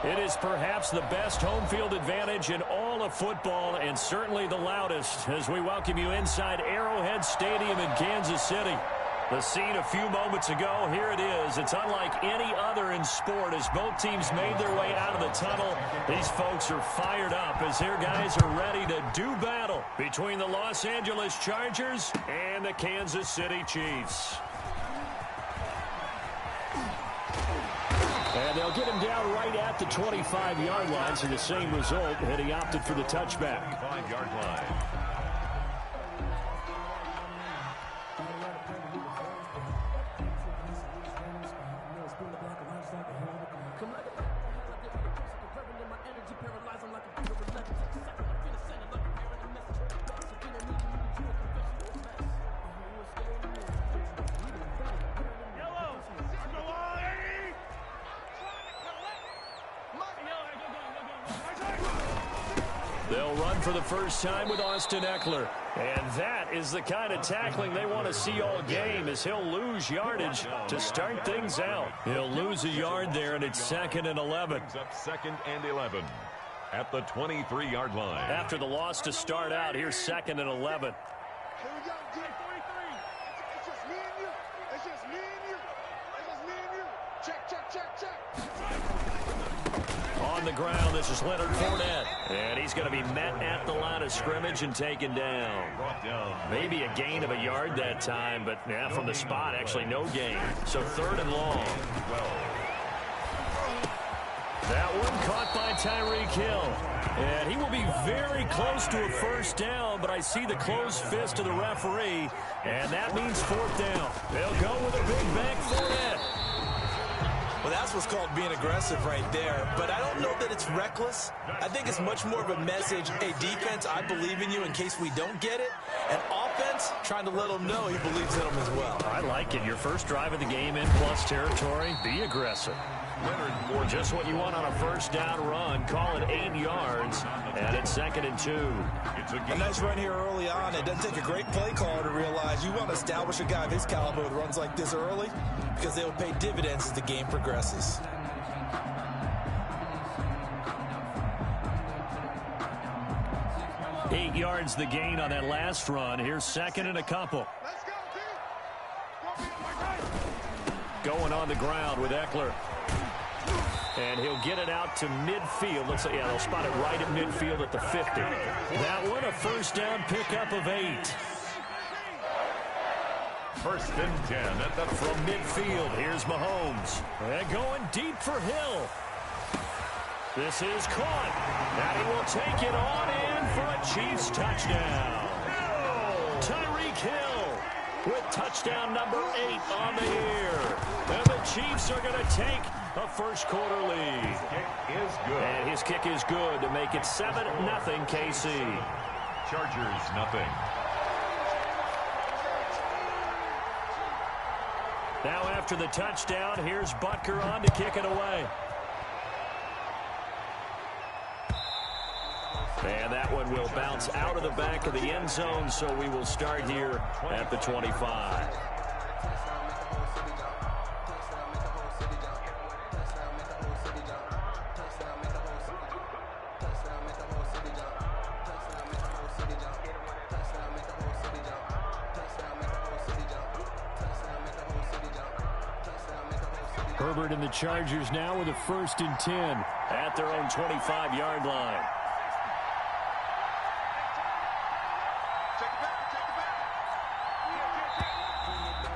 It is perhaps the best home field advantage in all of football and certainly the loudest as we welcome you inside Arrowhead Stadium in Kansas City. The scene a few moments ago, here it is. It's unlike any other in sport as both teams made their way out of the tunnel. These folks are fired up as their guys are ready to do battle between the Los Angeles Chargers and the Kansas City Chiefs. And they'll get him down right at the 25-yard line, so the same result, and he opted for the touchback. 5-yard line. They'll run for the first time with Austin Ekeler. And that is the kind of tackling they want to see all game as he'll lose yardage to start things out. He'll lose a yard there, and it's 2nd and 11. Up 2nd and 11 at the 23-yard line. After the loss to start out, here's 2nd and 11. Here we go, D. 43. It's just me and you. It's just me and you. It's just me and you. Check, check, check, check. On the ground, this is Leonard Fournette. And he's going to be met at the line of scrimmage and taken down. Maybe a gain of a yard that time, but yeah, from the spot, actually no gain. So 3rd and long. That one caught by Tyreek Hill. And he will be very close to a first down, but I see the closed fist of the referee, and that means 4th down. They'll go with a big back Fournette. Well, that's what's called being aggressive right there. But I don't know that it's reckless. I think it's much more of a message, hey, defense, I believe in you in case we don't get it. And offense, trying to let them know he believes in them as well. I like it. Your first drive of the game in plus territory, be aggressive. Leonard, just what you want on a first down run. Call it 8 yards, and it's 2nd and 2. A nice run here early on. It doesn't take a great play caller to realize you want to establish a guy of his caliber with runs like this early because they will pay dividends as the game progresses. Eight yards the gain on that last run. Here's 2nd and a couple. Let's go, D. Going on the ground with Ekeler. And he'll get it out to midfield. Looks like, yeah, they'll spot it right at midfield at the 50. That one, a first down pickup of 8. 1st and 10 at the from midfield. Here's Mahomes. And going deep for Hill. This is caught. And he will take it on in for a Chiefs touchdown. Tyreek Hill with touchdown number 8 on the year. And the Chiefs are going to take a first quarter lead. kick is good. And his kick is good to make it 7-0 KC. Chargers nothing. Now after the touchdown, here's Butker on to kick it away. And that one will bounce out of the back of the end zone, so we will start here at the 25. Herbert and the Chargers now with a 1st and 10 at their own 25-yard line.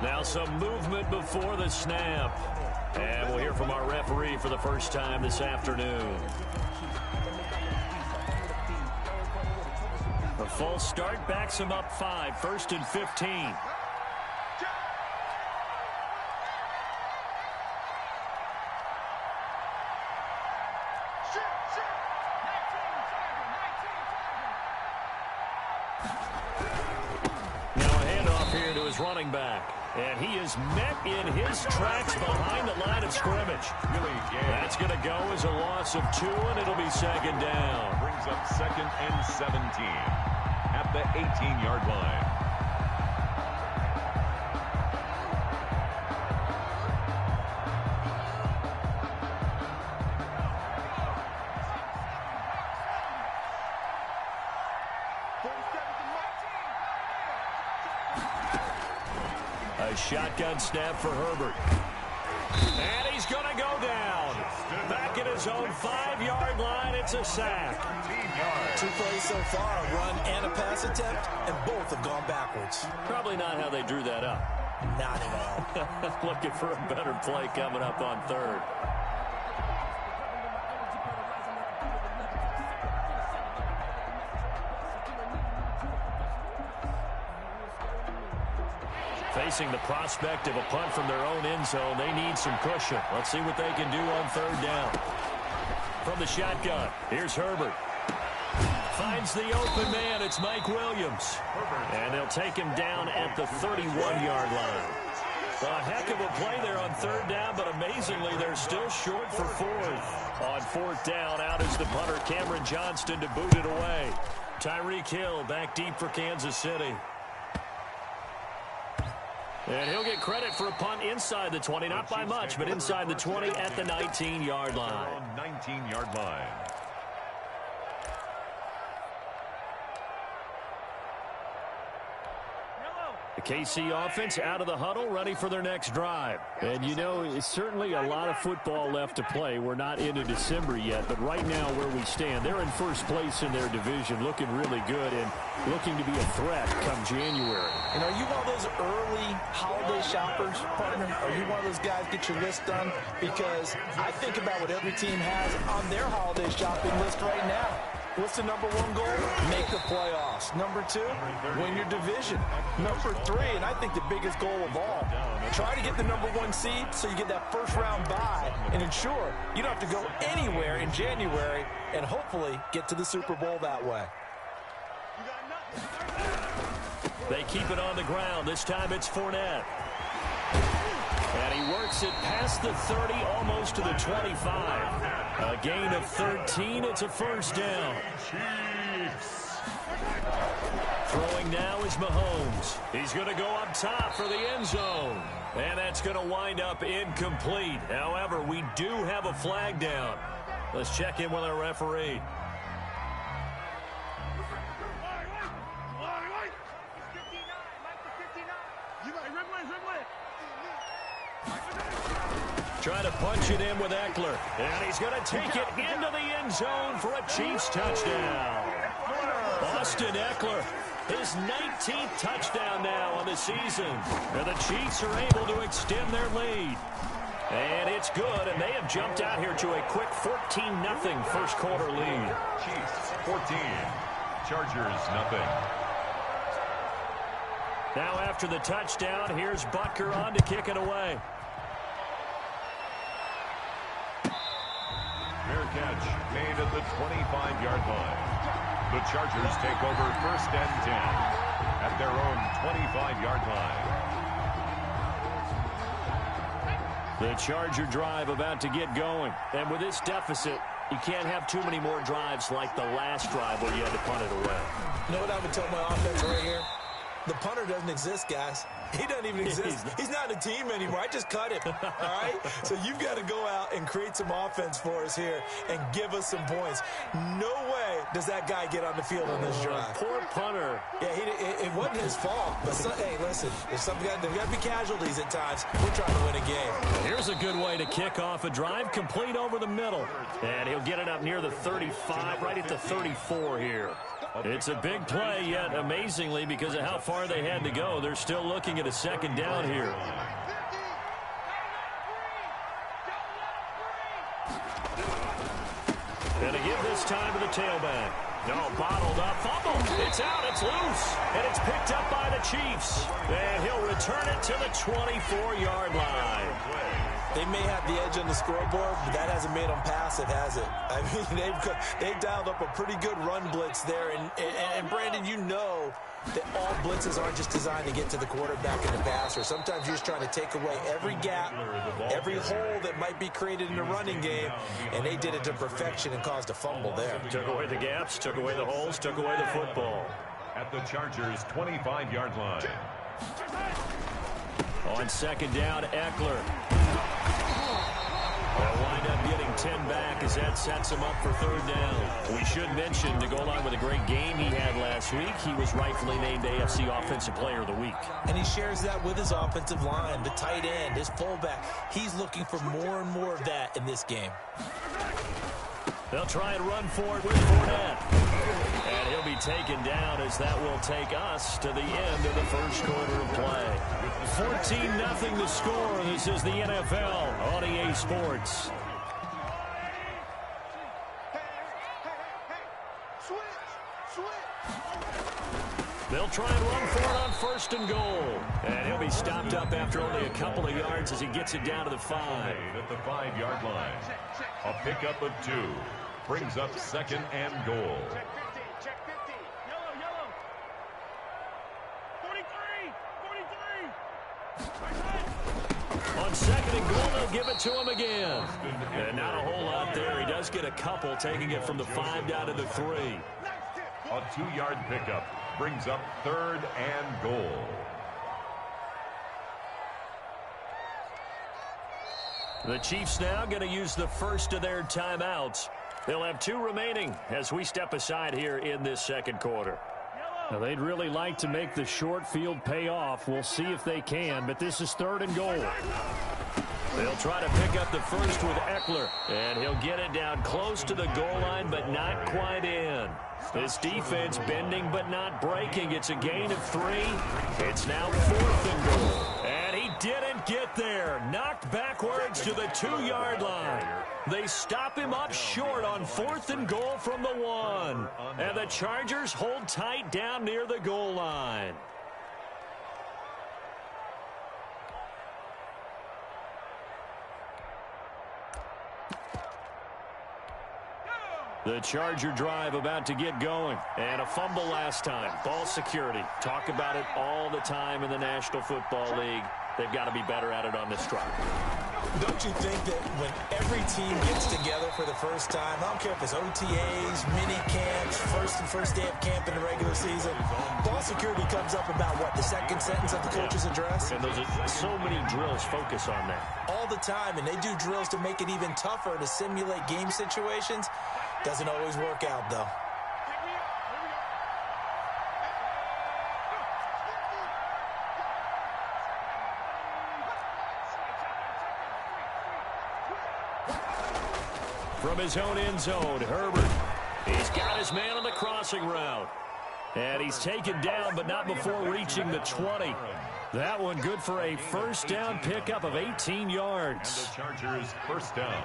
Now some movement before the snap. And we'll hear from our referee for the first time this afternoon. A false start backs him up 5, 1st and 15. Running back, and he is met in his tracks behind the line of scrimmage. That's going to go as a loss of 2, and it'll be 2nd down. Brings up 2nd and 17 at the 18-yard line. shotgun snap for Herbert. And he's going to go down. Back at his own 5-yard line, it's a sack. 2 plays so far, a run and a pass attempt, and both have gone backwards. Probably not how they drew that up. Not at all. Looking for a better play coming up on 3rd. Facing the prospect of a punt from their own end zone, they need some cushion. Let's see what they can do on 3rd down. From the shotgun, here's Herbert. Finds the open man. It's Mike Williams. And they'll take him down at the 31-yard line. A heck of a play there on 3rd down, but amazingly, they're still short for 4th. On 4th down, out is the punter, Cameron Johnston, to boot it away. Tyreek Hill back deep for Kansas City. And he'll get credit for a punt inside the 20, not by much, but inside the 20 at the 19-yard line. 19-yard line. The KC offense out of the huddle, ready for their next drive. And, you know, it's certainly a lot of football left to play. We're not into December yet, but right now where we stand, they're in first place in their division, looking really good and looking to be a threat come January. And are you one of those early holiday shoppers, partner? Are you one of those guys get your list done? Because I think about what every team has on their holiday shopping list right now. What's the number 1 goal? Make the playoffs. Number 2, win your division. Number 3, and I think the biggest goal of all, try to get the number 1 seed so you get that first-round bye and ensure you don't have to go anywhere in January and hopefully get to the Super Bowl that way. They keep it on the ground. This time it's Fournette. And he works it past the 30, almost to the 25. A gain of 13. It's a first down. Throwing now is Mahomes. He's going to go up top for the end zone. And that's going to wind up incomplete. However, we do have a flag down. Let's check in with our referee. Trying to punch it in with Eckler. And he's going to take it into the end zone for a Chiefs touchdown. Austin Eckler, his 19th touchdown now on the season. And the Chiefs are able to extend their lead. And it's good, and they have jumped out here to a quick 14-0 first quarter lead. Chiefs 14, Chargers nothing. Now after the touchdown, here's Butker on to kick it away. Fair catch made at the 25-yard line. The Chargers take over 1st and 10 at their own 25-yard line. The Charger drive about to get going. And with this deficit, you can't have too many more drives like the last drive where you had to punt it away. You know what I would tell my offense right here? The punter doesn't exist, guys. He doesn't even exist. He's not a team anymore. I just cut him, all right? So you've got to go out and create some offense for us here and give us some points. No way does that guy get on the field on this drive. Poor punter. Yeah, it wasn't his fault. But, hey, listen, there's got to be casualties at times. We're trying to win a game. Here's a good way to kick off a drive, complete over the middle. And he'll get it up near the 35, right at the 34 here. It's a big play, yet amazingly, because of how far they had to go, they're still looking at a second down here. And to give this time to the tailback. No, bottled up, fumble. It's out, it's loose, and it's picked up by the Chiefs. And he'll return it to the 24-yard line. They may have the edge on the scoreboard, but that hasn't made them passive, has it? I mean, they've dialed up a pretty good run blitz there. And Brandon, you know that all blitzes aren't just designed to get to the quarterback in the passer. Sometimes you're just trying to take away every gap, every hole that might be created in the running game, and they did it to perfection and caused a fumble there. Took away the gaps, took away the holes, took away the football. At the Chargers' 25-yard line. On second down, Eckler. They'll wind up getting 10 back as that sets him up for third down. We should mention, to go along with a great game he had last week, he was rightfully named AFC Offensive Player of the Week. And he shares that with his offensive line, the tight end, his fullback. He's looking for more and more of that in this game. They'll try and run for it with Fournette. And he'll be taken down as that will take us to the end of the first quarter of play. 14-0 the score. This is the NFL on EA Sports. They'll try and run for it on first and goal. And he'll be stopped up after only a couple of yards as he gets it down to the 5. At the 5-yard line. A pickup of 2. Brings up second and goal. Check 50. Yellow. 43. On second and goal, they'll give it to him again. And not a whole lot there. He does get a couple, taking it from the 5 down to the 3. A 2-yard pickup brings up third and goal. The Chiefs now going to use the first of their timeouts. They'll have 2 remaining as we step aside here in this second quarter. Now, they'd really like to make the short field pay off. We'll see if they can, but this is third and goal. They'll try to pick up the first with Eckler, and he'll get it down close to the goal line, but not quite in. This defense bending but not breaking. It's a gain of 3. It's now 4th and goal. And he didn't get there. Knocked backwards to the 2-yard line. They stop him up short on 4th and goal from the 1. And the Chargers hold tight down near the goal line. The Charger drive about to get going. And a fumble last time. Ball security. Talk about it all the time in the National Football League. They've got to be better at it on this drive. Don't you think that when every team gets together for the first time, I don't care if it's OTAs, mini camps, first day of camp in the regular season, ball security comes up about what, the second sentence of the coach's address? And those are so many drills focus on that. All the time, and they do drills to make it even tougher to simulate game situations. Doesn't always work out, though. From his own end zone, Herbert. He's got his man on the crossing route. And he's taken down, but not before reaching the 20. That one good for a first down pickup of 18 yards. And the Chargers first down.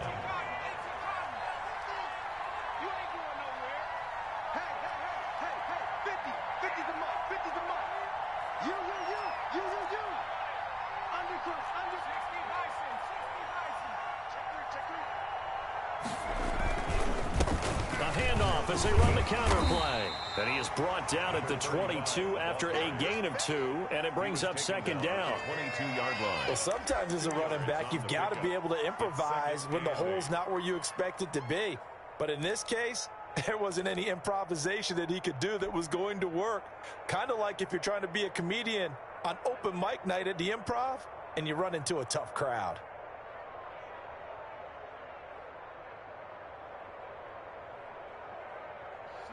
As they run the counter play. And he is brought down at the 22 after a gain of 2, and it brings up second down. 22-yard line. Well, sometimes as a running back, you've got to be able to improvise when the hole's not where you expect it to be. But in this case, there wasn't any improvisation that he could do that was going to work. Kind of like if you're trying to be a comedian on open mic night at the Improv and you run into a tough crowd.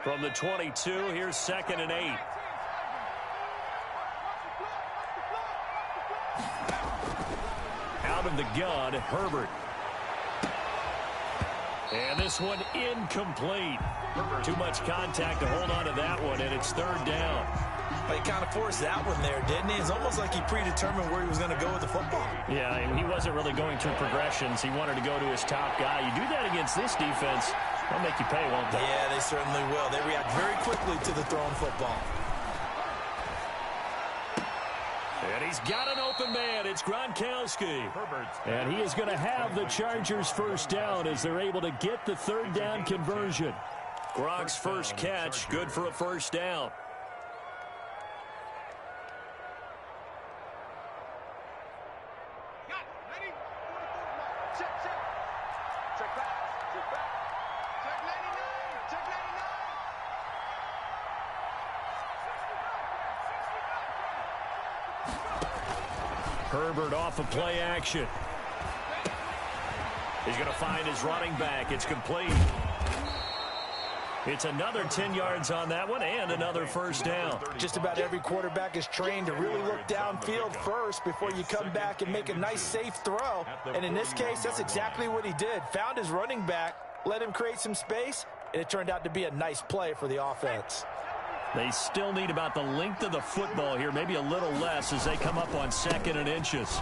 From the 22, here's second and 8. Out of the gun, Herbert. And this one incomplete. Too much contact to hold on to that one, and it's third down. Well, he kind of forced that one there, didn't he? It's almost like he predetermined where he was going to go with the football. Yeah, and he wasn't really going through progressions. He wanted to go to his top guy. You do that against this defense, they'll make you pay, won't they? Yeah, they certainly will. They react very quickly to the thrown football. And he's got an open man. It's Gronkowski. And he is going to have the Chargers first down as they're able to get the third down conversion. Gronk's first catch, good for a first down. Herbert off of play action. He's going to find his running back. It's complete. It's another 10 yards on that one and another first down. Just about every quarterback is trained to really look downfield first before you come back and make a nice, safe throw. And in this case, that's exactly what he did. Found his running back, let him create some space, and it turned out to be a nice play for the offense. They still need about the length of the football here, maybe a little less as they come up on 2nd and inches.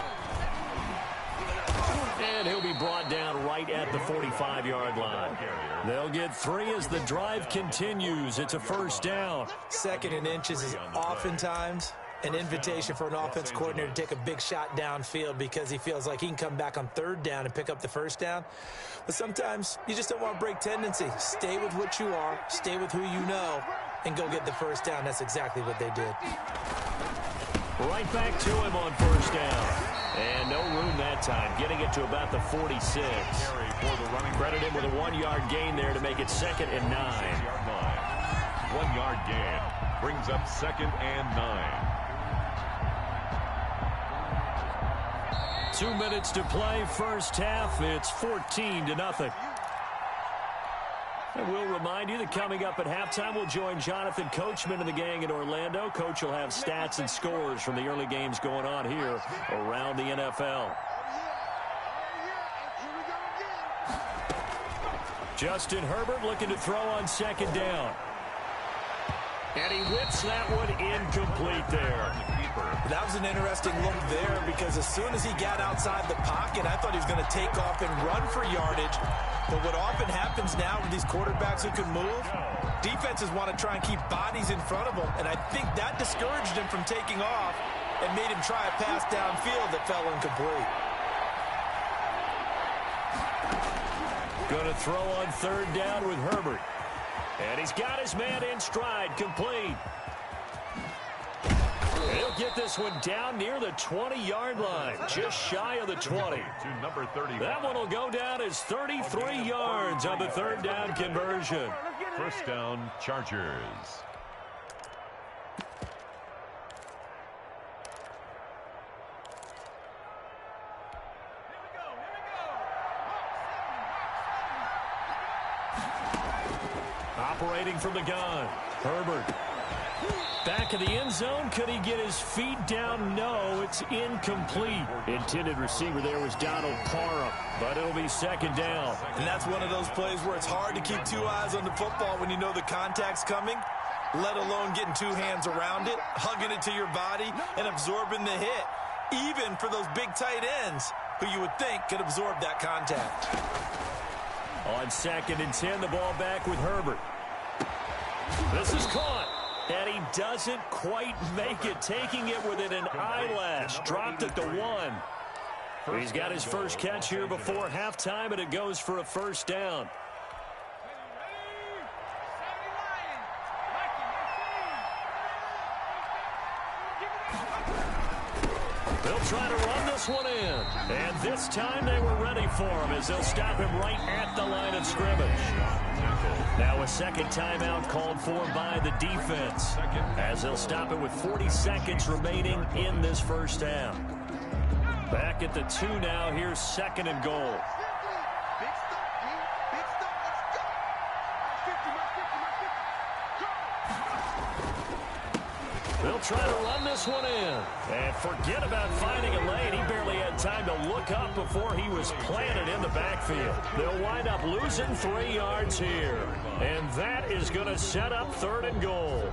And he'll be brought down right at the 45-yard line. They'll get 3 as the drive continues. It's a first down. 2nd and inches is oftentimes an invitation for an offense coordinator to take a big shot downfield because he feels like he can come back on 3rd down and pick up the first down. But sometimes you just don't want to break tendency. Stay with what you are, stay with who you know, and go get the first down. That's exactly what they did. Right back to him on first down. And no room that time, getting it to about the 46. Credit him with a 1-yard gain there to make it 2nd and 9. 1-yard gain brings up 2nd and 9. 2 minutes to play, first half. It's 14-0. And we'll remind you that coming up at halftime, we'll join Jonathan Coachman and the gang in Orlando. Coach will have stats and scores from the early games going on here around the NFL. Justin Herbert looking to throw on 2nd down. And he whips that one incomplete there. That was an interesting look there because as soon as he got outside the pocket, I thought he was going to take off and run for yardage. But what often happens now with these quarterbacks who can move, defenses want to try and keep bodies in front of them. And I think that discouraged him from taking off and made him try a pass downfield that fell incomplete. Going to throw on 3rd down with Herbert. And he's got his man in stride, complete. He'll get this one down near the 20-yard line, just shy of the 20. To number 30. That one will go down as 33 yards on the 3rd down conversion. First down, Chargers. Operating from the gun, Herbert. Back of the end zone, could he get his feet down? No, it's incomplete. Intended receiver there was Donald Parham, but it'll be 2nd down. And that's one of those plays where it's hard to keep 2 eyes on the football when you know the contact's coming, let alone getting 2 hands around it, hugging it to your body, and absorbing the hit, even for those big tight ends who you would think could absorb that contact. On 2nd and 10, the ball back with Herbert. This is caught. And he doesn't quite make it, taking it within an eyelash. Dropped at the 1. He's got his first catch here before halftime, and it goes for a first down. They'll try to run this one in. And this time they were ready for him as they'll stop him right at the line of scrimmage. Now a 2nd timeout called for by the defense as they'll stop it with 40 seconds remaining in this first half. Back at the 2 now. Here's 2nd and goal. They'll try to run this one in. And forget about finding a lane. He barely had time to look up before he was planted in the backfield. They'll wind up losing 3 yards here. And that is going to set up 3rd and goal.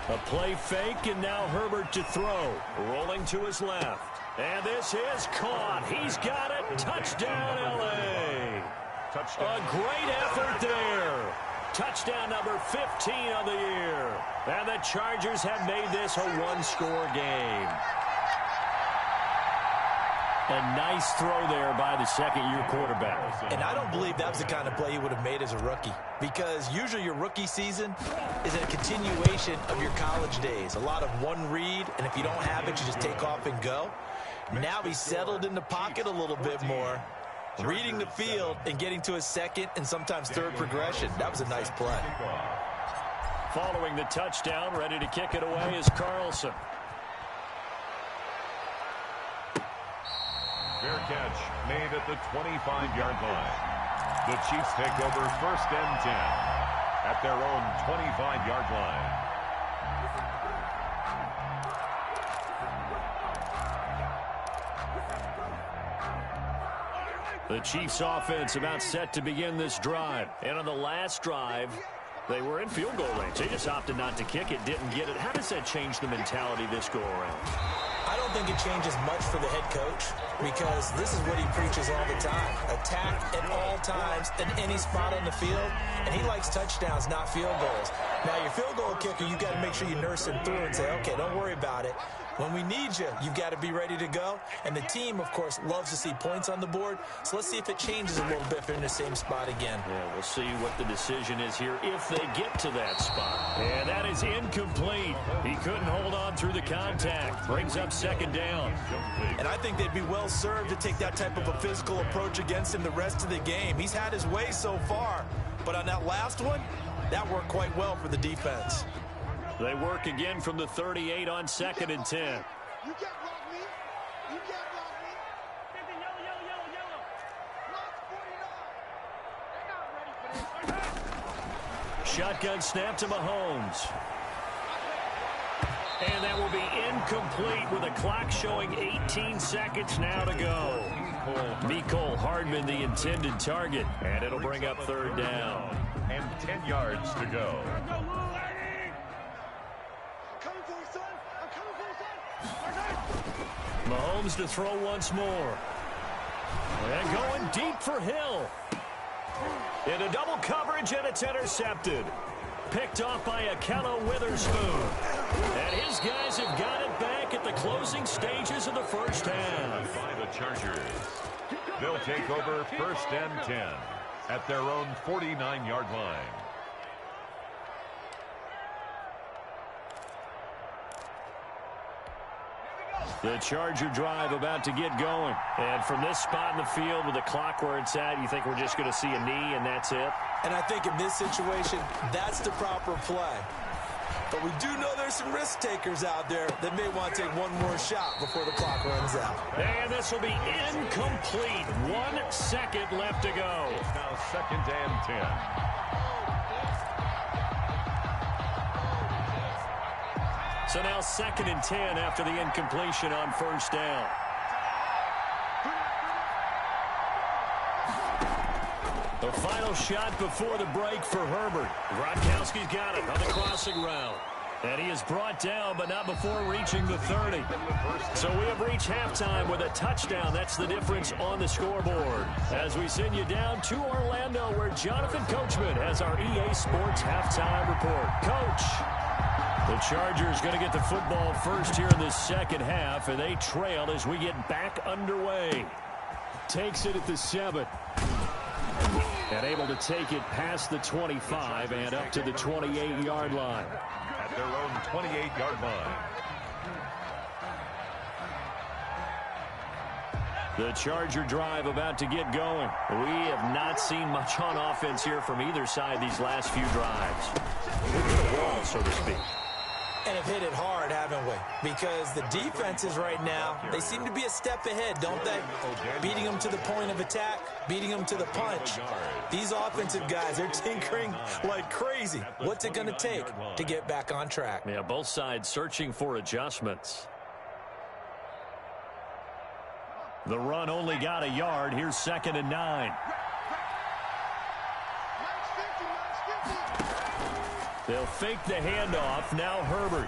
A play fake, and now Herbert to throw. Rolling to his left. And this is caught. He's got it. Touchdown, L.A. A great effort there. Touchdown number 15 of the year. And the Chargers have made this a 1-score game. A nice throw there by the 2nd-year quarterback. And I don't believe that was the kind of play he would have made as a rookie, because usually your rookie season is a continuation of your college days. A lot of one read, and if you don't have it, you just take off and go. Now he's settled in the pocket a little bit more, reading the field and getting to his 2nd and sometimes 3rd progression. That was a nice play. Following the touchdown, ready to kick it away is Carlson. Fair catch made at the 25-yard line. The Chiefs take over 1st and 10 at their own 25-yard line. The Chiefs offense about set to begin this drive. And on the last drive, they were in field goal range. They just opted not to kick it, didn't get it. How does that change the mentality this go around? I don't think it changes much for the head coach because this is what he preaches all the time. Attack at all times in any spot on the field, and he likes touchdowns, not field goals. Now, your field goal kicker, you got to make sure you nurse him through and say, okay, don't worry about it. When we need you, you've got to be ready to go. And the team, of course, loves to see points on the board. So let's see if it changes a little bit if they're in the same spot again. Yeah, we'll see what the decision is here if they get to that spot. And that is incomplete. He couldn't hold on through the contact. Brings up 2nd down. And I think they'd be well served to take that type of a physical approach against him the rest of the game. He's had his way so far. But on that last one, that worked quite well for the defense. They work again from the 38 on 2nd and 10. You can't block me. You can't block me. Yellow. Block 49. They're not ready for this. Shotgun snap to Mahomes. And that will be incomplete with a clock showing 18 seconds now to go. Mecole Hardman, the intended target. And it'll bring up 3rd down. And 10 yards to go. Mahomes to throw once more. And going deep for Hill. Into double coverage, and it's intercepted. Picked off by Ahkello Witherspoon. And his guys have got it back at the closing stages of the first half. By the Chargers. They'll take over 1st and 10 at their own 49-yard line. The Charger drive about to get going. And from this spot in the field with the clock where it's at, you think we're just going to see a knee and that's it? And I think in this situation, that's the proper play. But we do know there's some risk takers out there that may want to take one more shot before the clock runs out. And this will be incomplete. 1 second left to go. It's now 2nd and 10. So now 2nd and 10 after the incompletion on 1st down. The final shot before the break for Herbert. Gronkowski's got it on the crossing route. And he is brought down, but not before reaching the 30. So we have reached halftime with a touchdown. That's the difference on the scoreboard. As we send you down to Orlando, where Jonathan Coachman has our EA Sports halftime report. Coach. The Chargers going to get the football first here in the 2nd half, and they trail as we get back underway. Takes it at the 7. And able to take it past the 25 and up to the 28-yard line. At their own 28-yard line. The Charger drive about to get going. We have not seen much on offense here from either side these last few drives. We've hit a wall, so to speak. And have hit it hard, haven't we? Because the defenses right now, they seem to be a step ahead, don't they? Beating them to the point of attack, beating them to the punch. These offensive guys, they're tinkering like crazy. What's it going to take to get back on track? Yeah, both sides searching for adjustments. The run only got a yard. Here's 2nd and 9. They'll fake the handoff. Now Herbert.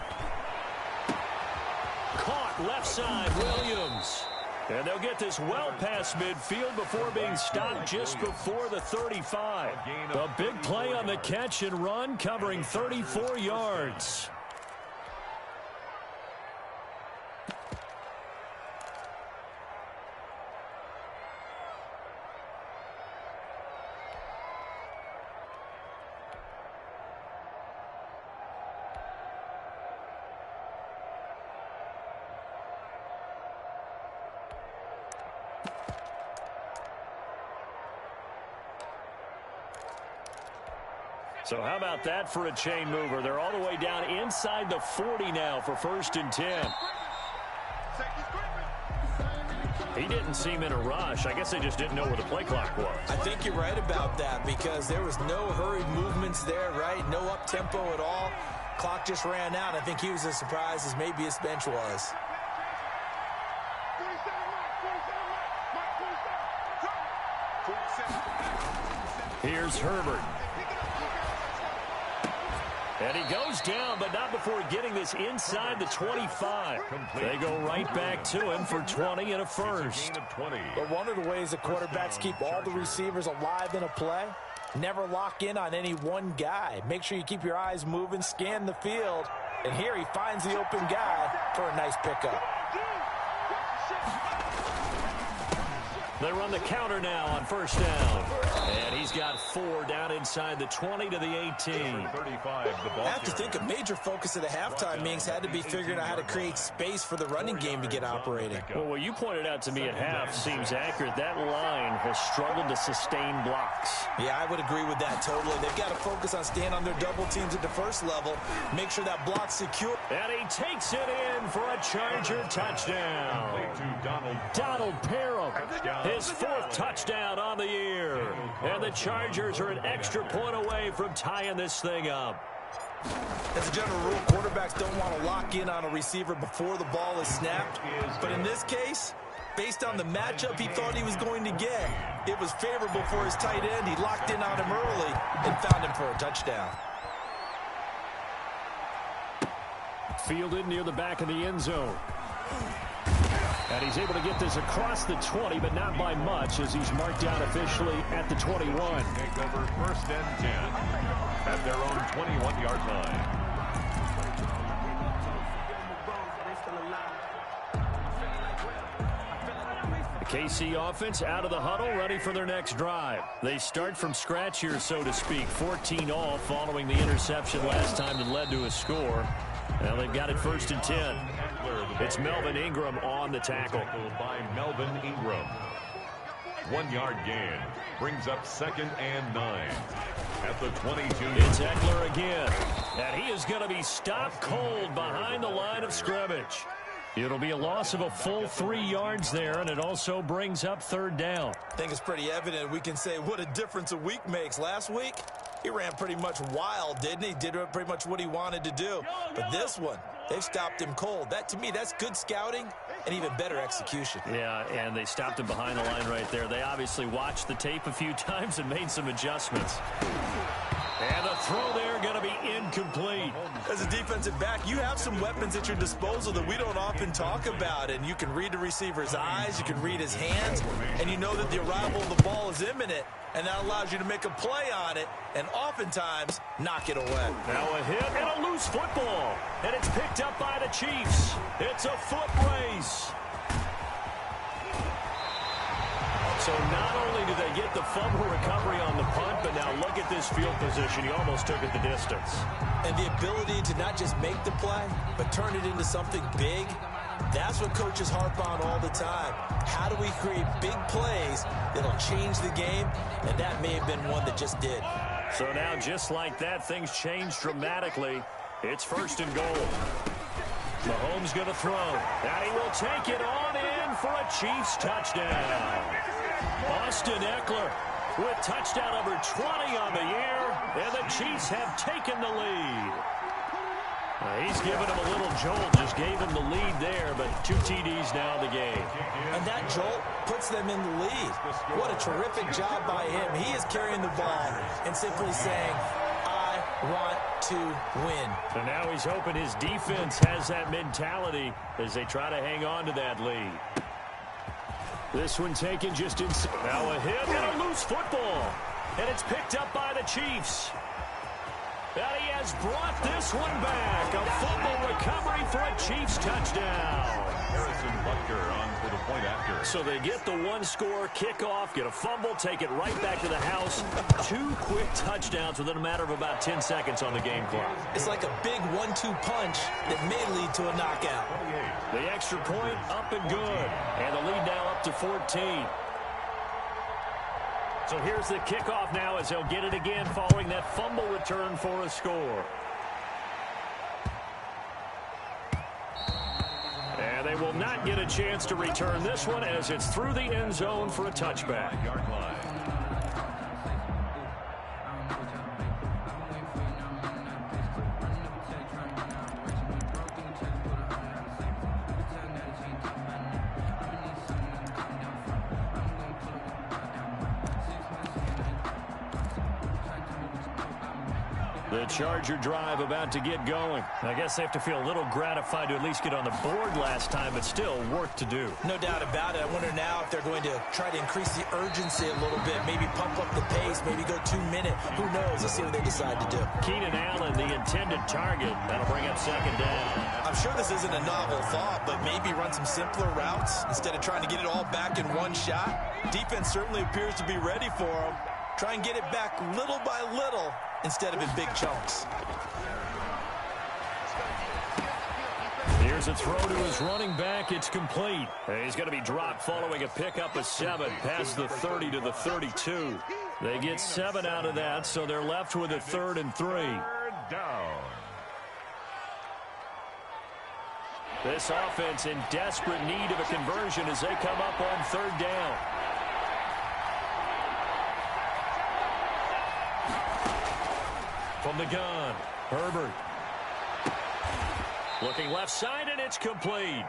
Caught left side, Williams. And they'll get this well past midfield before being stopped just before the 35. A big play on the catch and run, covering 34 yards. So how about that for a chain mover? They're all the way down inside the 40 now for 1st and 10. He didn't seem in a rush. I guess they just didn't know where the play clock was. I think you're right about that because there was no hurried movements there, right? No up-tempo at all. Clock just ran out. I think he was as surprised as maybe his bench was. Here's Herbert. And he goes down, but not before getting this inside the 25. They go right back to him for 20 and a first. But one of the ways that quarterbacks keep all the receivers alive in a play, never lock in on any one guy. Make sure you keep your eyes moving, scan the field. And here he finds the open guy for a nice pickup. They run the counter now on 1st down. And he's got 4 down inside the 20 to the 18. I have to think a major focus of the halftime meetings had to be figuring out how to create space for the running game to get operating. Well, what you pointed out to me at half seems accurate. That line has struggled to sustain blocks. Yeah, I would agree with that totally. They've got to focus on staying on their double teams at the first level. Make sure that block's secure. And he takes it in for a Charger touchdown. Donald Parham, his 4th touchdown on the year. And the Chargers are an extra point away from tying this thing up. As a general rule, quarterbacks don't want to lock in on a receiver before the ball is snapped. But in this case, based on the matchup he thought he was going to get, it was favorable for his tight end. He locked in on him early and found him for a touchdown. Fielded near the back of the end zone. And he's able to get this across the 20, but not by much, as he's marked down officially at the 21. Take over 1st and 10 at their own 21-yard line. The KC offense out of the huddle, ready for their next drive. They start from scratch here, so to speak. 14 all following the interception last time that led to a score. Now they've got it 1st and 10. It's Melvin Ingram on the tackle. By Melvin Ingram. 1-yard gain. Brings up 2nd and 9. At the 22. It's Eckler again. And he is going to be stopped cold behind the line of scrimmage. It'll be a loss of a full 3 yards there, and it also brings up 3rd down. I think it's pretty evident. We can say what a difference a week makes. Last week, he ran pretty much wild, didn't he? Did pretty much what he wanted to do. But this one, they've stopped him cold. That, to me, that's good scouting and even better execution. Yeah, and they stopped him behind the line right there. They obviously watched the tape a few times and made some adjustments. And the throw there going to be incomplete. As a defensive back, you have some weapons at your disposal that we don't often talk about. And you can read the receiver's eyes, you can read his hands, and you know that the arrival of the ball is imminent. And that allows you to make a play on it and oftentimes knock it away. Now a hit and a loose football. And it's picked up by the Chiefs. It's a foot race. So not only do they get the fumble recovery on the punt, but now look at this field position. He almost took it the distance. And the ability to not just make the play, but turn it into something big, that's what coaches harp on all the time. How do we create big plays that'll change the game? And that may have been one that just did. So now just like that, things change dramatically. It's 1st and goal. Mahomes going to throw. And he will take it on in for a Chiefs touchdown. Austin Eckler with touchdown number 20 on the year, and the Chiefs have taken the lead. He's given him a little jolt, just gave him the lead there, but 2 TDs now in the game. And that jolt puts them in the lead. What a terrific job by him. He is carrying the ball and simply saying, I want to win. And now he's hoping his defense has that mentality as they try to hang on to that lead. This one taken just inside. Now a hit and a loose football. And it's picked up by the Chiefs. And he has brought this one back. A fumble recovery for a Chiefs touchdown. Harrison Butker on for the point after. So they get the 1-score kickoff, get a fumble, take it right back to the house. 2 quick touchdowns within a matter of about 10 seconds on the game clock. It's like a big 1-2 punch that may lead to a knockout. The extra point up and good. And the lead now up to 14. So here's the kickoff now as they'll get it again following that fumble return for a score. And they will not get a chance to return this one as it's through the end zone for a touchback. The Charger drive about to get going. I guess they have to feel a little gratified to at least get on the board last time, but still work to do. No doubt about it. I wonder now if they're going to try to increase the urgency a little bit, maybe pump up the pace, maybe go 2 minute. Who knows? Let's see what they decide to do. Keenan Allen, the intended target. That'll bring up second down. I'm sure this isn't a novel thought, but maybe run some simpler routes instead of trying to get it all back in one shot. Defense certainly appears to be ready for them. Try and get it back little by little instead of in big chunks. Here's a throw to his running back. It's complete. He's going to be dropped following a pickup of 7 past the 30 to the 32. They get 7 out of that, so they're left with a 3rd and 3. Third down. This offense in desperate need of a conversion as they come up on 3rd down. From the gun, Herbert. Looking left side, and it's complete.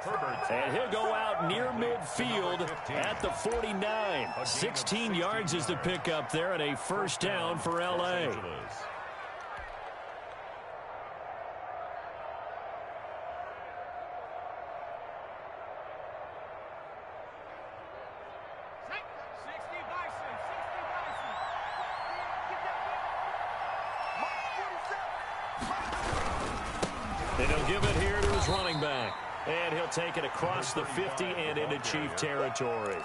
And he'll go out near midfield at the 49. 16 yards is the pickup there, and a first down for L.A. And he'll give it here to his running back. And he'll take it across the 50 and into Chief territory.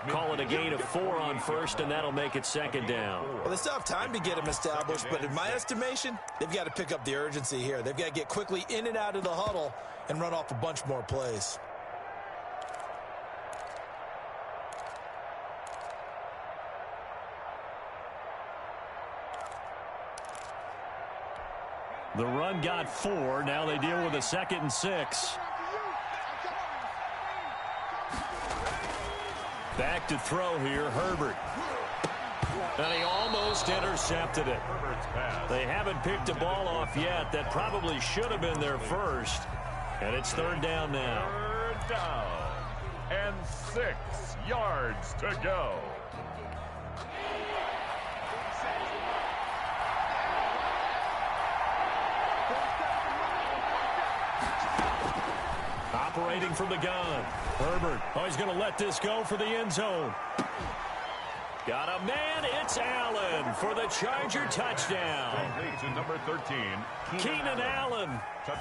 Call it a gain of 4 on first, and that'll make it second down. Well, they still have time to get him established, but in my estimation, they've got to pick up the urgency here. They've got to get quickly in and out of the huddle and run off a bunch more plays. The run got 4. Now they deal with a 2nd and 6. Back to throw here, Herbert. And he almost intercepted it. They haven't picked a ball off yet. That probably should have been their first. And it's 3rd down now. 3rd down. And 6 yards to go. Operating from the gun. Herbert. Oh, he's going to let this go for the end zone. Got a man. It's Allen for the Charger touchdown. To number 13, Keenan Allen.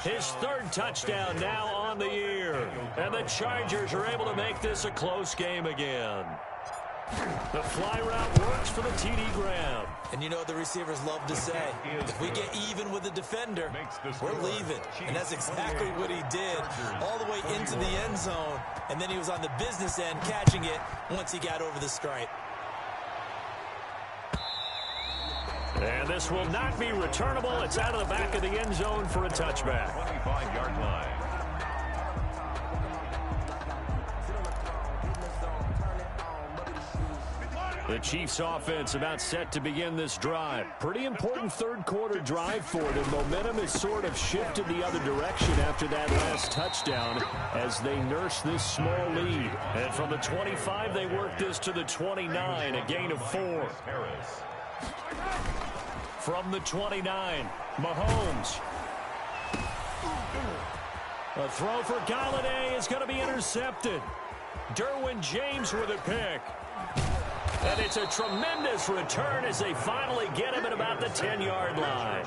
His 3rd touchdown now on the year. And the Chargers are able to make this a close game again. The fly route works for the TD Graham. And you know what the receivers love to say? If we get even with the defender, we're leaving. And that's exactly what he did all the way into the end zone. And then he was on the business end catching it once he got over the stripe. And this will not be returnable. It's out of the back of the end zone for a touchback. 25-yard line. The Chiefs offense about set to begin this drive. Pretty important 3rd quarter drive for them. Momentum has sort of shifted the other direction after that last touchdown as they nurse this small lead. And from the 25, they work this to the 29, a gain of 4. From the 29, Mahomes. A throw for Galladay is going to be intercepted. Derwin James with a pick. And it's a tremendous return as they finally get him at about the 10-yard line.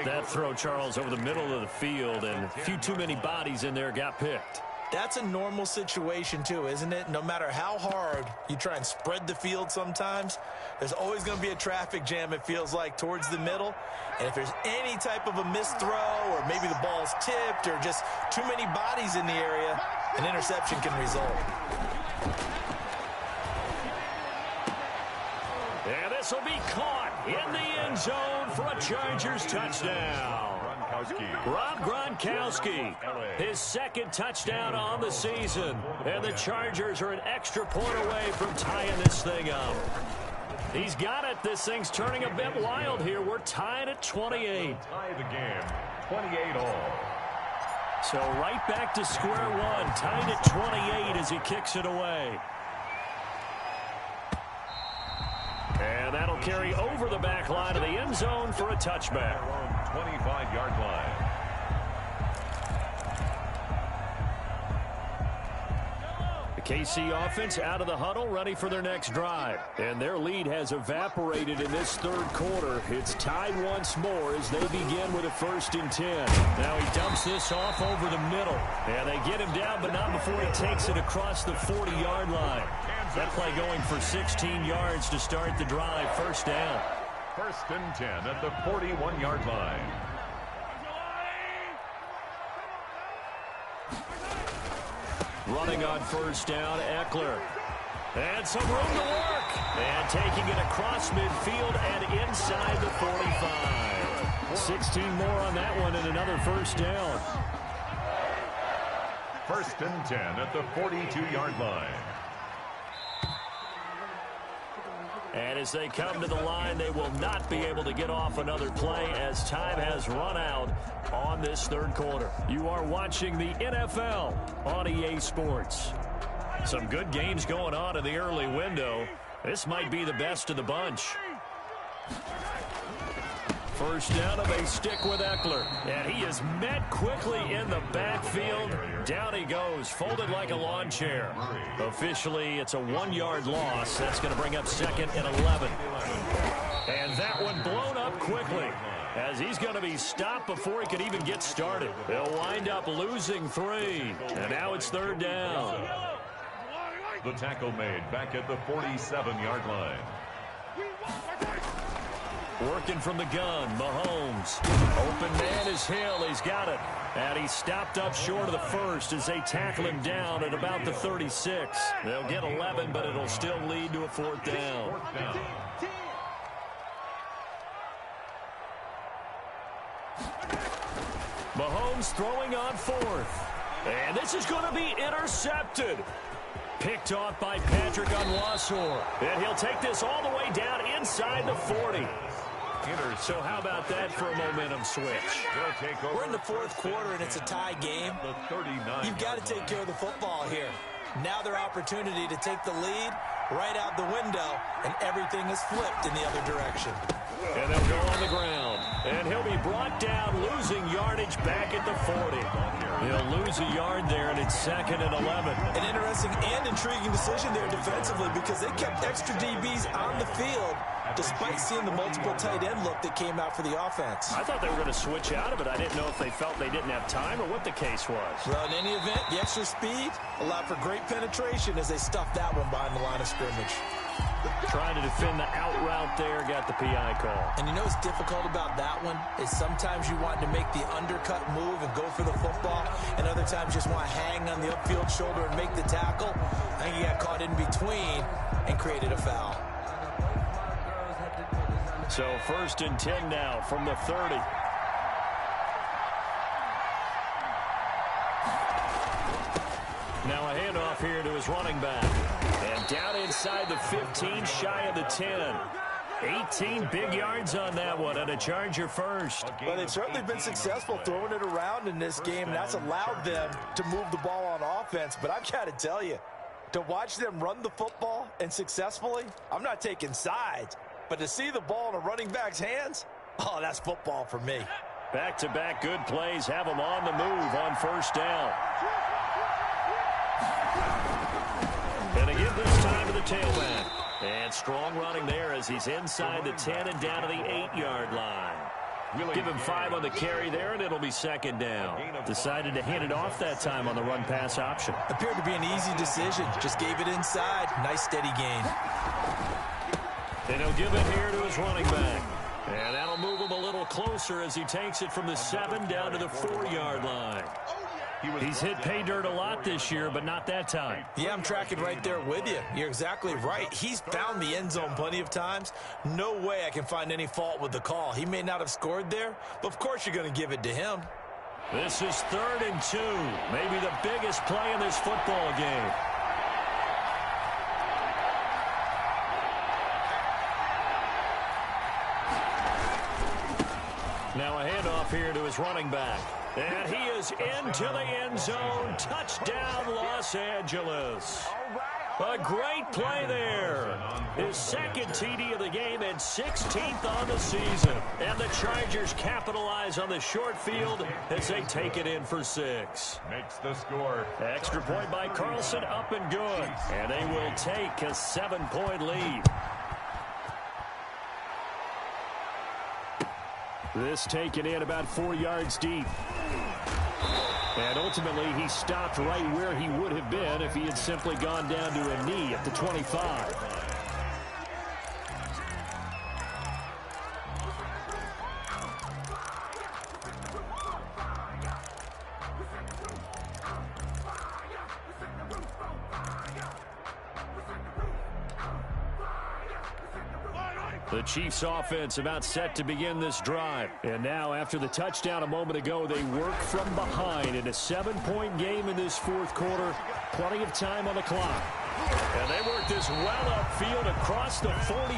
That throw, Charles, over the middle of the field, and a few too many bodies in there got picked. That's a normal situation, too, isn't it? No matter how hard you try and spread the field sometimes, there's always going to be a traffic jam, it feels like, towards the middle. And if there's any type of a missed throw or maybe the ball's tipped or just too many bodies in the area, an interception can result. this will be caught in the end zone for a Chargers touchdown. Rob Gronkowski, his second touchdown on the season. And the Chargers are an extra point away from tying this thing up. He's got it. This thing's turning a bit wild here. We're tied at 28. Tie the game, 28 all. So right back to square one, tied at 28 as he kicks it away. And that'll carry over the back line of the end zone for a touchback. 25-yard line. The KC offense out of the huddle, ready for their next drive. And their lead has evaporated in this third quarter. It's tied once more as they begin with a 1st and 10. Now he dumps this off over the middle. And they get him down, but not before he takes it across the 40-yard line. That play going for 16 yards to start the drive. 1st down. 1st and 10 at the 41-yard line. Running on 1st down, Eckler. And some room to work. And taking it across midfield and inside the 45. 16 more on that one and another 1st down. 1st and 10 at the 42-yard line. And as they come to the line, they will not be able to get off another play as time has run out on this third quarter. You are watching the NFL on EA Sports. Some good games going on in the early window. This might be the best of the bunch. 1st down, and they stick with Eckler. And he is met quickly in the backfield. Down he goes, folded like a lawn chair. Officially, it's a 1-yard loss. That's going to bring up 2nd and 11. And that one blown up quickly, as he's going to be stopped before he could even get started. They'll wind up losing 3. And now it's 3rd down. The tackle made back at the 47-yard line. Working from the gun, Mahomes. Open man is Hill. He's got it. And he's stopped up short of the 1st as they tackle him down at about the 36. They'll get 11, but it'll still lead to a 4th down. 4th down. Mahomes throwing on 4th. And this is going to be intercepted. Picked off by Patrick Onwuasor. And he'll take this all the way down inside the 40. So how about that for a momentum switch? We're in the 4th quarter, and it's a tie game. You've got to take care of the football here. Now their opportunity to take the lead right out the window, and everything is flipped in the other direction. And they'll go on the ground. And he'll be brought down, losing yardage back at the 40. He'll lose a yard there, and it's 2nd and 11. An interesting and intriguing decision there defensively, because they kept extra DBs on the field despite seeing the multiple tight end look that came out for the offense. I thought they were going to switch out of it. I didn't know if they felt they didn't have time or what the case was. Well, in any event, the extra speed allowed for great penetration as they stuffed that one behind the line of scrimmage. Trying to defend the out route there, got the PI call. And you know what's difficult about that one is sometimes you want to make the undercut move and go for the football, and other times just want to hang on the upfield shoulder and make the tackle. I think he got caught in between and created a foul. So 1st and 10 now from the 30. Now a handoff here to his running back. And down inside the 15, shy of the 10. 18 big yards on that one, and a Charger 1st. Well, they've certainly been successful throwing it around in this game, and that's allowed them to move the ball on offense. But I've got to tell you, to watch them run the football and successfully, I'm not taking sides, but to see the ball in a running back's hands, oh, that's football for me. Back-to-back good plays have them on the move on 1st down. And again this time to the tailback. And strong running there as he's inside the 10 and down to the 8-yard line. Give him 5 on the carry there, and it'll be 2nd down. Decided to hand it off that time on the run-pass option. Appeared to be an easy decision. Just gave it inside. Nice, steady gain. And he'll give it here to his running back. And that'll move him a little closer as he takes it from the 7 down to the 4-yard line. He's hit pay dirt a lot this year, but not that time. Yeah, I'm tracking right there with you. You're exactly right. He's found the end zone plenty of times. No way I can find any fault with the call. He may not have scored there, but of course you're going to give it to him. This is 3rd and 2. Maybe the biggest play in this football game. Now a handoff here to his running back. And he is into the end zone. Touchdown, Los Angeles. A great play there. His 2nd TD of the game and 16th on the season. And the Chargers capitalize on the short field as they take it in for 6. Makes the score. Extra point by Carlson, up and good. And they will take a 7-point lead. This taken in about 4 yards deep. And ultimately, he stopped right where he would have been if he had simply gone down to a knee at the 25. The Chiefs offense about set to begin this drive. And now after the touchdown a moment ago, they work from behind in a 7-point game in this 4th quarter. Plenty of time on the clock. And they work this well upfield across the 45.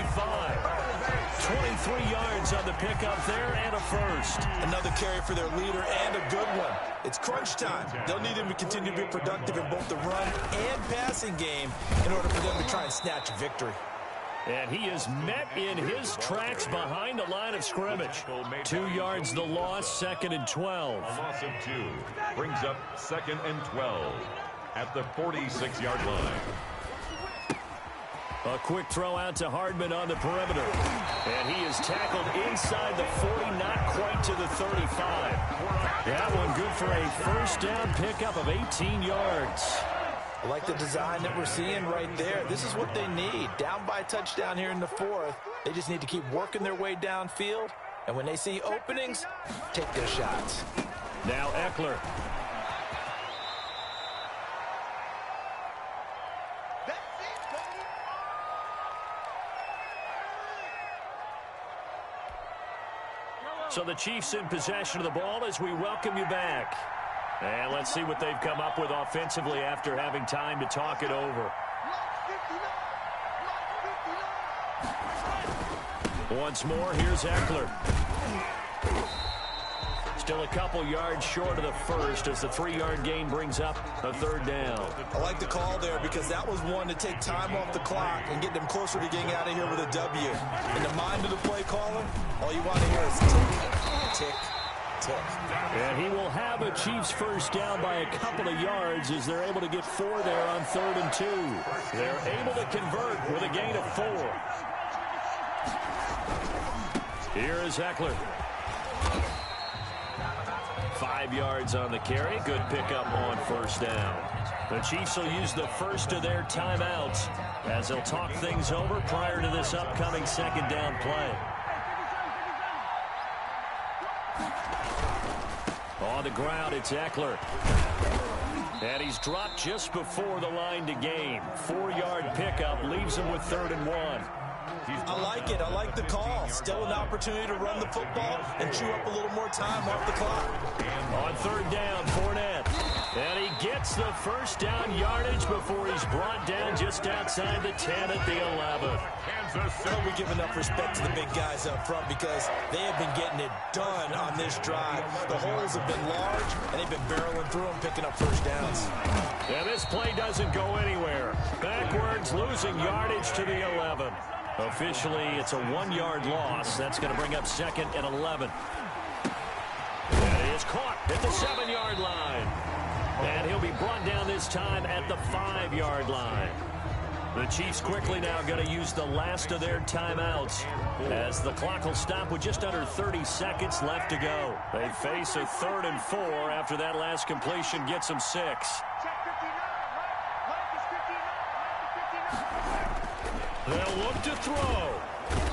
23 yards on the pickup there and a first. Another carry for their leader and a good one. It's crunch time. They'll need him to continue to be productive in both the run and passing game in order for them to try and snatch a victory. And he is met in his tracks behind the line of scrimmage. 2 yards the loss, 2nd and 12. A loss of 2 brings up 2nd and 12 at the 46-yard line. A quick throw out to Hardman on the perimeter. And he is tackled inside the 40, not quite to the 35. That one good for a first down pickup of 18 yards. I like the design that we're seeing right there. This is what they need. Down by a touchdown here in the 4th. They just need to keep working their way downfield. And when they see openings, take their shots. Now Eckler. So the Chiefs in possession of the ball as we welcome you back. And let's see what they've come up with offensively after having time to talk it over. Once more, here's Eckler. Still a couple yards short of the first as the 3-yard gain brings up a 3rd down. I like the call there because that was one to take time off the clock and get them closer to getting out of here with a W. In the mind of the play caller, all you want to hear is tick, tick, tick. And he will have a Chiefs first down by a couple of yards as they're able to get 4 there on 3rd and 2. They're able to convert with a gain of 4. Here is Eckler. 5 yards on the carry. Good pickup on first down. The Chiefs will use the first of their timeouts as they'll talk things over prior to this upcoming 2nd down play. On the ground, it's Eckler. And he's dropped just before the line to gain. 4-yard pickup leaves him with 3rd and 1. I like it. I like the call. Still an opportunity to run the football and chew up a little more time off the clock. On 3rd down, Fournette. And he gets the first down yardage before he's brought down just outside the 10 at the 11. Hope we give enough respect to the big guys up front because they have been getting it done on this drive. The holes have been large, and they've been barreling through them, picking up first downs. And this play doesn't go anywhere. Backwards, losing yardage to the 11. Officially, it's a 1-yard loss. That's going to bring up 2nd and 11. And he is caught at the 7-yard line. And he'll be brought down this time at the 5-yard line. The Chiefs quickly now going to use the last of their timeouts as the clock will stop with just under 30 seconds left to go. They face a 3rd and 4 after that last completion gets them 6. They'll look to throw.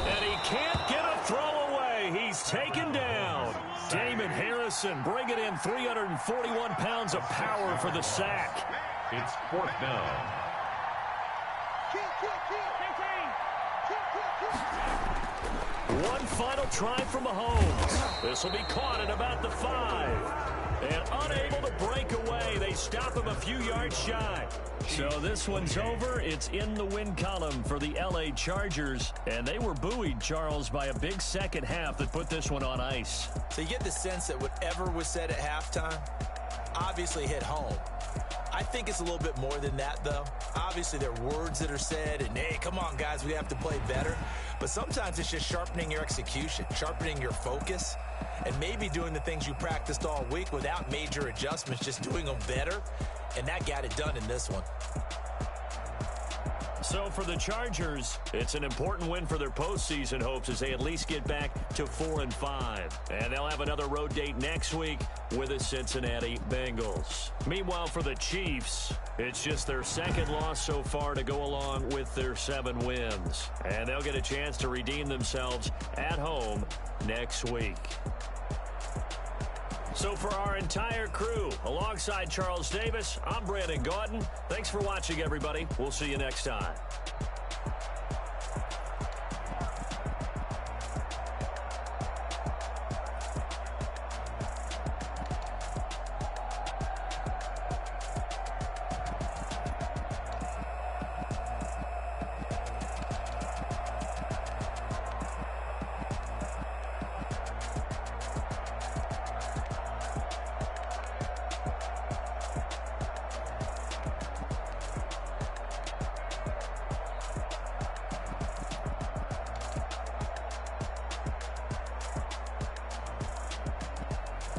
And he can't get a throw away. He's taken down. Damon Harris Robinson bringing in 341 pounds of power for the sack. It's 4th down. One final try from Mahomes. This will be caught at about the 5. And unable to break away. They stop him a few yards shy. So this one's over. It's in the win column for the L.A. Chargers. And they were buoyed, Charles, by a big second half that put this one on ice. So you get the sense that whatever was said at halftime obviously hit home. I think it's a little bit more than that, though. Obviously, there are words that are said, and, hey, come on, guys, we have to play better. But sometimes it's just sharpening your execution, sharpening your focus, and maybe doing the things you practiced all week without major adjustments, just doing them better. And that got it done in this one. So for the Chargers, it's an important win for their postseason hopes as they at least get back to 4-5. And they'll have another road date next week with the Cincinnati Bengals. Meanwhile, for the Chiefs, it's just their second loss so far to go along with their 7 wins. And they'll get a chance to redeem themselves at home next week. So for our entire crew, alongside Charles Davis, I'm Brandon Gaudin. Thanks for watching, everybody. We'll see you next time.